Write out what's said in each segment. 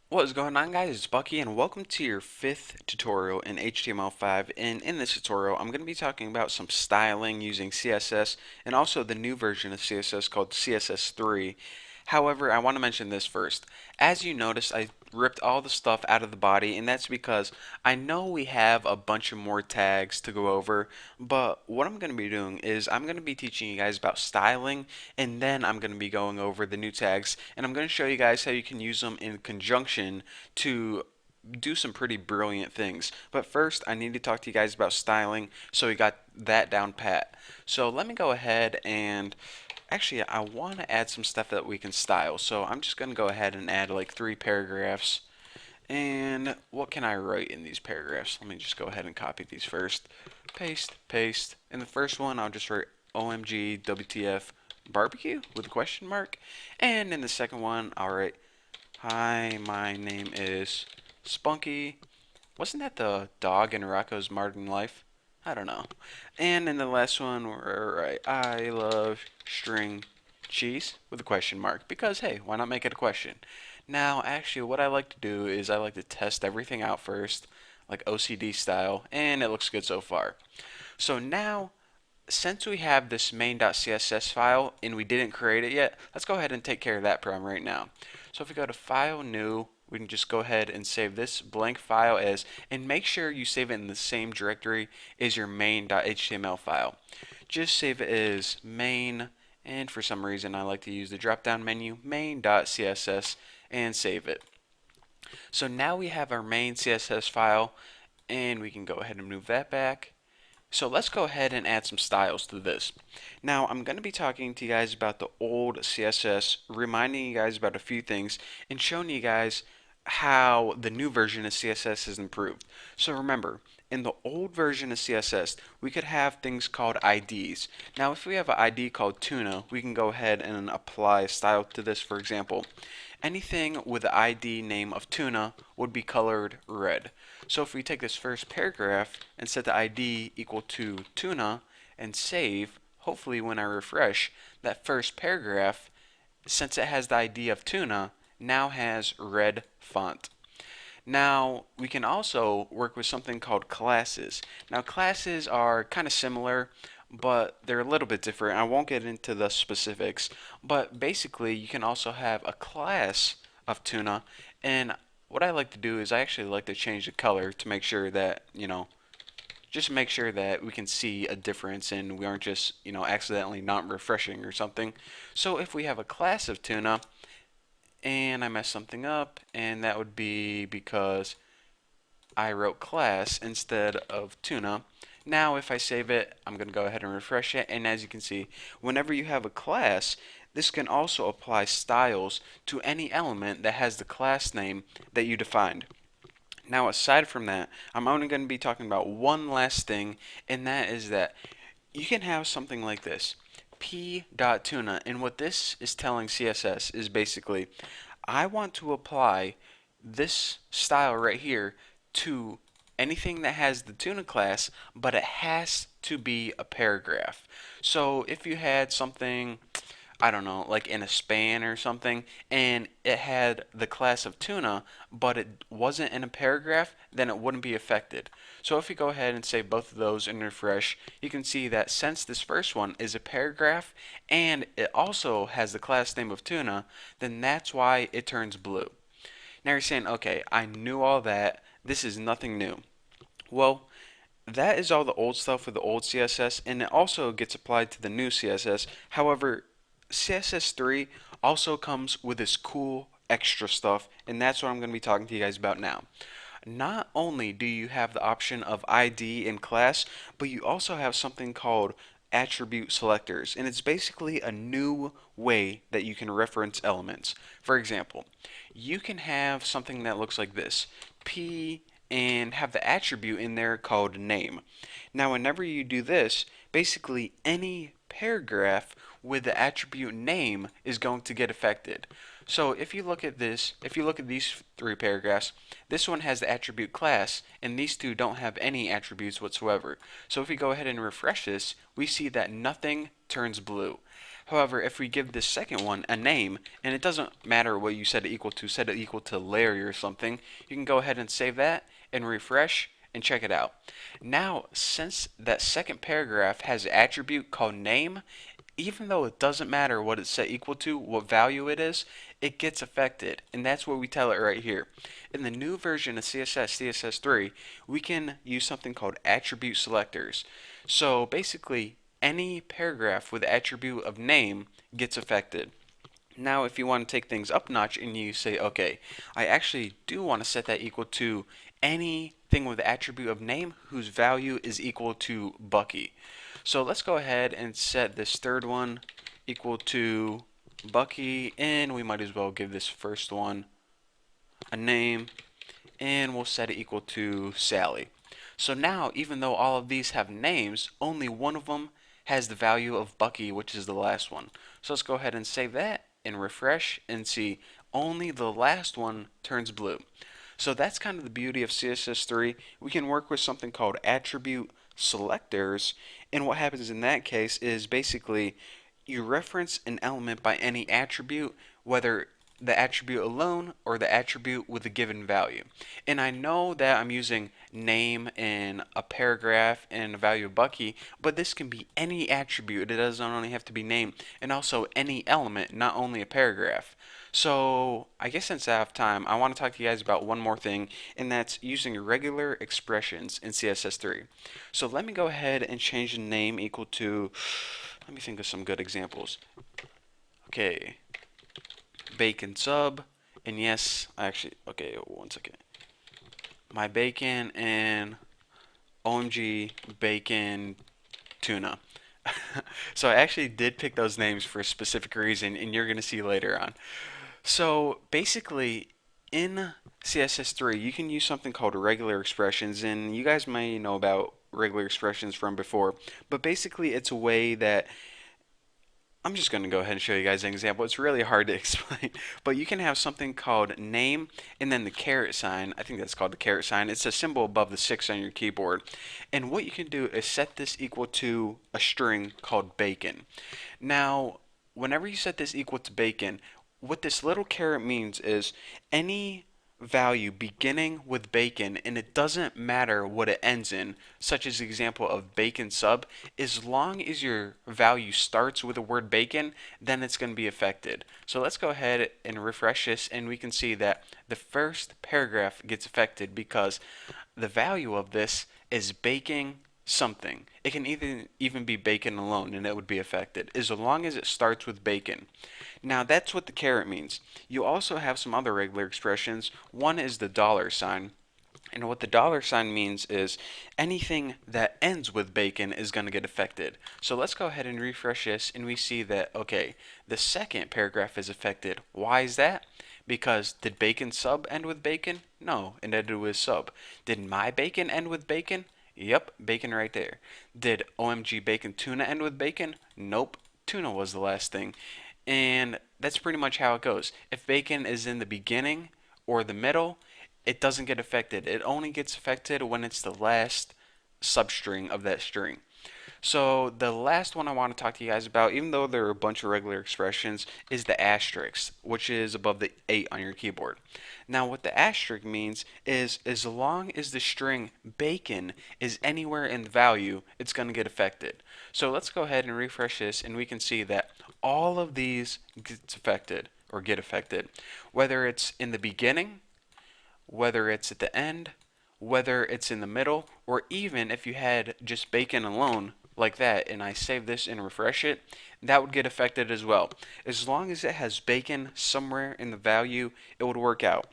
What is going on, guys? It's Bucky and welcome to your fifth tutorial in HTML5. And in this tutorial I'm going to be talking about some styling using CSS and also the new version of CSS called CSS3. However, I want to mention this first. As you notice, I ripped all the stuff out of the body, and that's because I know we have a bunch of more tags to go over, but what I'm going to be doing is I'm going to be teaching you guys about styling, and then I'm going to be going over the new tags, and I'm going to show you guys how you can use them in conjunction to do some pretty brilliant things. But first, I need to talk to you guys about styling, so we got that down pat. So let me go ahead and actually, I want to add some stuff that we can style. So I'm just going to go ahead and add like 3 paragraphs. And what can I write in these paragraphs? Let me just go ahead and copy these first. Paste, paste. In the first one, I'll just write OMG WTF barbecue with a question mark. And in the second one, I'll write, hi, my name is Spunky. Wasn't that the dog in Rocco's Modern Life? I don't know. And in the last one, we're right. I love string cheese with a question mark because hey, why not make it a question? Now, actually, what I like to do is I like to test everything out first, like OCD style, and it looks good so far. So now, since we have this main.css file and we didn't create it yet, let's go ahead and take care of that problem right now. So if we go to File, New, we can just go ahead and save this blank file as, and make sure you save it in the same directory as your main.html file. Just save it as main, and for some reason I like to use the drop down menu, main.css, and save it. So now we have our main CSS file, and we can go ahead and move that back. So let's go ahead and add some styles to this. Now I'm going to be talking to you guys about the old CSS, reminding you guys about a few things, and showing you guys how the new version of CSS has improved. So remember, in the old version of CSS, we could have things called IDs. Now if we have an ID called tuna, we can go ahead and apply a style to this. For example, anything with the ID name of tuna would be colored red. So if we take this first paragraph and set the ID equal to tuna and save, hopefully when I refresh, that first paragraph, since it has the ID of tuna, now has red font. Now, we can also work with something called classes. Now, classes are kind of similar, but they're a little bit different. I won't get into the specifics, but basically, you can also have a class of tuna, and what I like to do is I actually like to change the color to make sure that, just make sure that we can see a difference and we aren't just, accidentally not refreshing or something. So if we have a class of tuna, and I messed something up, and that would be because I wrote class instead of tuna. Now if I save it, I'm going to go ahead and refresh it, and as you can see, whenever you have a class, this can also apply styles to any element that has the class name that you defined. Now aside from that, I'm only going to be talking about one last thing, and that is that you can have something like this, p.tuna, and what this is telling CSS is basically, I want to apply this style right here to anything that has the tuna class, but it has to be a paragraph. So if you had something, I don't know, like in a span or something, and it had the class of tuna, but it wasn't in a paragraph, then it wouldn't be affected. So if you go ahead and save both of those and refresh, you can see that since this first one is a paragraph and it also has the class name of tuna, then that's why it turns blue. Now you're saying, okay, I knew all that. This is nothing new. Well, that is all the old stuff with the old CSS, and it also gets applied to the new CSS. However, CSS3 also comes with this cool extra stuff, and that's what I'm going to be talking to you guys about now. Not only do you have the option of ID and class, but you also have something called attribute selectors, and it's basically a new way that you can reference elements. For example, you can have something that looks like this, P, and have the attribute in there called name. Now whenever you do this, basically any paragraph with the attribute name is going to get affected. So if you look at this, if you look at these 3 paragraphs, this one has the attribute class, and these two don't have any attributes whatsoever. So if we go ahead and refresh this, we see that nothing turns blue. However, if we give this second one a name, and it doesn't matter what you set it equal to, set it equal to Larry or something, you can go ahead and save that and refresh and check it out. Now, since that second paragraph has an attribute called name, even though it doesn't matter what it's set equal to, what value it is, it gets affected. And that's what we tell it right here. In the new version of CSS, CSS3, we can use something called attribute selectors. So basically, any paragraph with the attribute of name gets affected. Now, if you want to take things up a notch and you say, okay, I actually do want to set that equal to anything with the attribute of name whose value is equal to Bucky. So let's go ahead and set this third one equal to Bucky, and we might as well give this first one a name, and we'll set it equal to Sally. So now, even though all of these have names, only one of them has the value of Bucky, which is the last one. So let's go ahead and save that and refresh and see only the last one turns blue. So that's kind of the beauty of CSS3. We can work with something called attribute selectors, and what happens in that case is basically you reference an element by any attribute, whether the attribute alone or the attribute with a given value. And I know that I'm using name in a paragraph and a value of Bucky, but this can be any attribute. It doesn't only have to be name, and also any element, not only a paragraph. So I guess since I have time, I want to talk to you guys about one more thing, and that's using regular expressions in CSS3. So let me go ahead and change the name equal to, let me think of some good examples. Okay, bacon sub, and yes, I actually, okay, one second. My bacon and OMG bacon tuna. So I actually did pick those names for a specific reason, and you're going to see later on. So basically, in CSS3, you can use something called regular expressions, and you guys may know about regular expressions from before, but basically it's a way that I'm just going to go ahead and show you guys an example. It's really hard to explain, but you can have something called name and then the caret sign. I think that's called the caret sign. It's a symbol above the 6 on your keyboard. And what you can do is set this equal to a string called bacon. Now, whenever you set this equal to bacon, what this little caret means is any value beginning with bacon, and it doesn't matter what it ends in, such as the example of bacon sub, as long as your value starts with the word bacon, then it's going to be affected. So let's go ahead and refresh this, and we can see that the first paragraph gets affected because the value of this is baking something. It can even be bacon alone and it would be affected as long as it starts with bacon. Now that's what the caret means. You also have some other regular expressions. One is the dollar sign. And what the dollar sign means is anything that ends with bacon is going to get affected. So let's go ahead and refresh this and we see that, okay, the second paragraph is affected. Why is that? Because did bacon sub end with bacon? No, it ended with sub. Did my bacon end with bacon? Yep, bacon right there. Did OMG bacon tuna end with bacon? Nope, tuna was the last thing. And that's pretty much how it goes. If bacon is in the beginning or the middle, it doesn't get affected. It only gets affected when it's the last substring of that string. So the last one I want to talk to you guys about, even though there are a bunch of regular expressions, is the asterisk, which is above the 8 on your keyboard. Now what the asterisk means is as long as the string bacon is anywhere in the value, it's going to get affected. So let's go ahead and refresh this and we can see that all of these gets affected or get affected. Whether it's in the beginning, whether it's at the end, whether it's in the middle, or even if you had just bacon alone like that and I save this and refresh it, that would get affected as well. As long as it has bacon somewhere in the value, it would work out.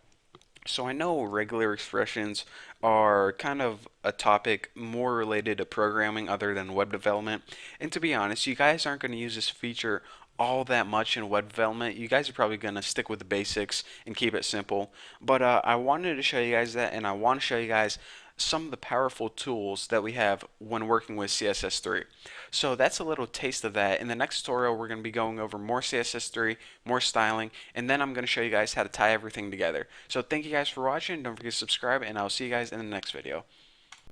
So I know regular expressions are kind of a topic more related to programming other than web development. And to be honest, you guys aren't going to use this feature all that much in web development. You guys are probably going to stick with the basics and keep it simple. But I wanted to show you guys that, and I want to show you guys some of the powerful tools that we have when working with CSS3. So that's a little taste of that. In the next tutorial, we're going to be going over more CSS3, more styling, and then I'm going to show you guys how to tie everything together. So thank you guys for watching. Don't forget to subscribe, and I'll see you guys in the next video.